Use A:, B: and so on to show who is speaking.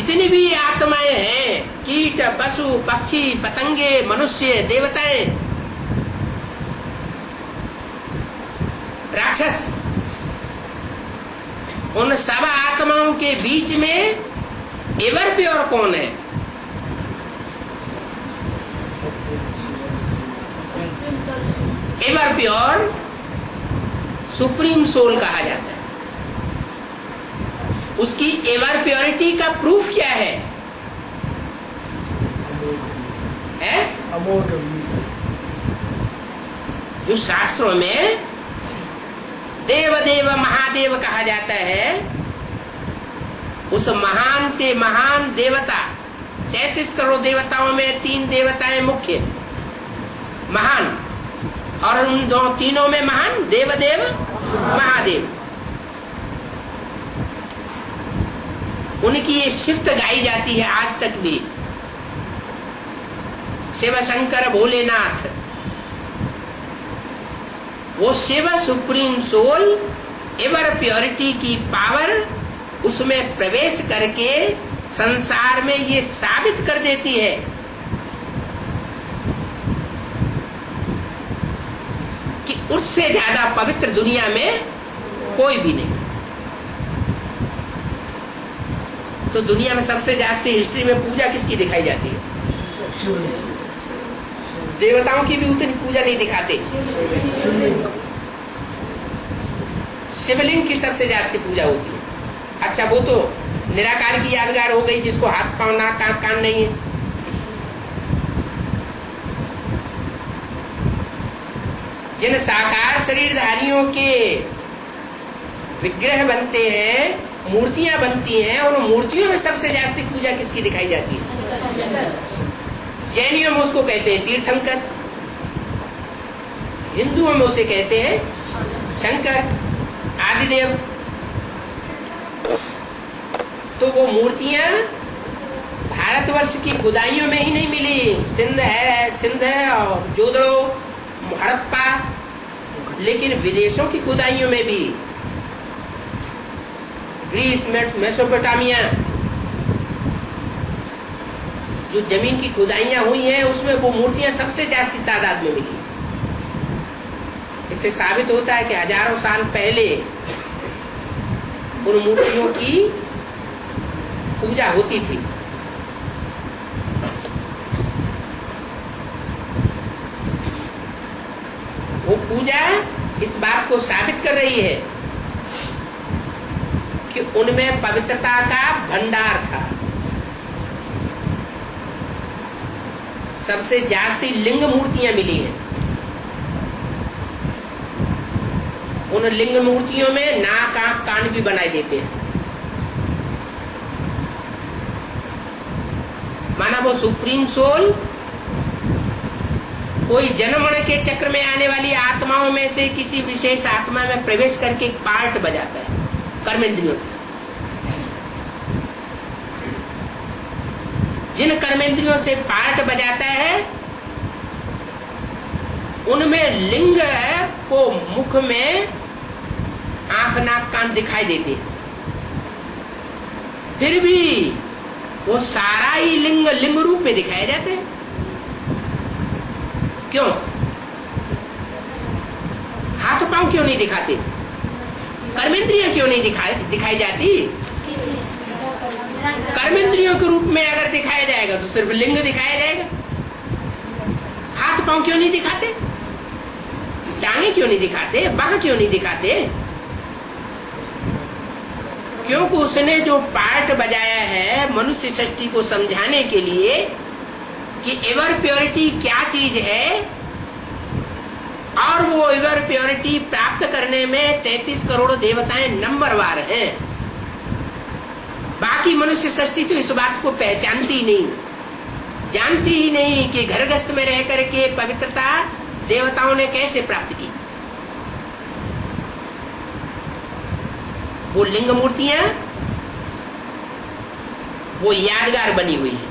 A: जितनी भी आत्माएं हैं, कीट, पशु, पक्षी, पतंगे, मनुष्य, देवताएं, राक्षस, उन सब आत्माओं के बीच में एवर प्योर कौन है? एवर प्योर सुप्रीम सोल कहा जाता है। उसकी एवर प्योरिटी का प्रूफ क्या है?
B: अमोघ वीर।
A: जो शास्त्रों में देव देव महादेव कहा जाता है, उस महान के महान देवता, 33 करोड़ देवताओं में 3 देवताएं मुख्य महान, और उन तीनों में महान देव देव महादेव। उनकी ये शिफ्ट गाई जाती है आज तक भी। शिव शंकर भोलेनाथ, वो Shiv supreme soul ever purity की पावर उसमें प्रवेश करके संसार में ये साबित कर देती है कि उससे ज्यादा पवित्र दुनिया में कोई भी नहीं। तो दुनिया में सबसे ज्यादा हिस्ट्री में पूजा किसकी दिखाई जाती है? देवताओं की भी उतनी पूजा नहीं दिखाते, शिवलिंग की सबसे ज्यादा पूजा होती है। अच्छा, वो तो निराकार की यादगार हो गई, जिसको हाथ पांव नाक कान नहीं है। जिन साकार शरीरधारियों के विग्रह बनते हैं, मूर्तियां बनती हैं, उन मूर्तियों में सबसे ज्यादा पूजा किसकी दिखाई जाती है? जैनियों में उसको कहते हैं तीर्थंकर, हिंदुओं में उसे कहते हैं शंकर, आदिदेव। तो वो मूर्तियां भारतवर्ष की खुदाइयों में ही नहीं मिली, सिंध है और जोधड़ो, हड़प्पा, लेकिन विदेशों की खुदाइयों में भी, ग्रीस में, मेसोपोटामिया, जो जमीन की खुदाइयां हुई हैं, उसमें वो मूर्तियां सबसे ज्यादा तादाद में मिली। इससे साबित होता है कि हजारों साल पहले उन मूर्तियों की पूजा होती थी। वो पूजा इस बात को साबित कर रही है कि उनमें पवित्रता का भंडार था। सबसे ज्यादा लिंग मूर्तियां मिली हैं। उन लिंग मूर्तियों में नाक, आंख, कान भी बनाए देते हैं। माना वो सुप्रीम सोल कोई जन्मण के चक्र में आने वाली आत्माओं में से किसी विशेष आत्मा में प्रवेश करके एक पार्ट बजाता है कर्मेंद्रियों से। जिन कर्मेंद्रियों से पार्ट बजाता है, उनमें लिंग को मुख में आंख, नाक, कान दिखाई देते हैं। फिर भी वो सारा ही लिंग रूप में दिखाए जाते हैं। क्यों? हाथ पांव क्यों नहीं दिखाते? कर्मेंद्रियां क्यों नहीं दिखाई जाती? कर्मेंद्रियों के रूप में अगर दिखाया जाएगा तो सिर्फ लिंग दिखाया जाएगा। हाथ पांव क्यों नहीं दिखाते? टांगे क्यों नहीं दिखाते? बाह क्यों नहीं दिखाते? क्योंकि उसने जो पार्ट बजाया है मनुष्य सृष्टि को समझाने के लिए कि एवर प्योरिटी क्या चीज है, और वो एवर प्योरिटी प्राप्त करने में 33 करोड़ देवताएं नंबरवार हैं। बाकी मनुष्य सृष्टि तो इस बात को पहचानती ही नहीं, जानती ही नहीं कि घर गृहस्थ में रह करके पवित्रता देवताओं ने कैसे प्राप्त की। वो लिंग मूर्तियां वो यादगार बनी हुई है।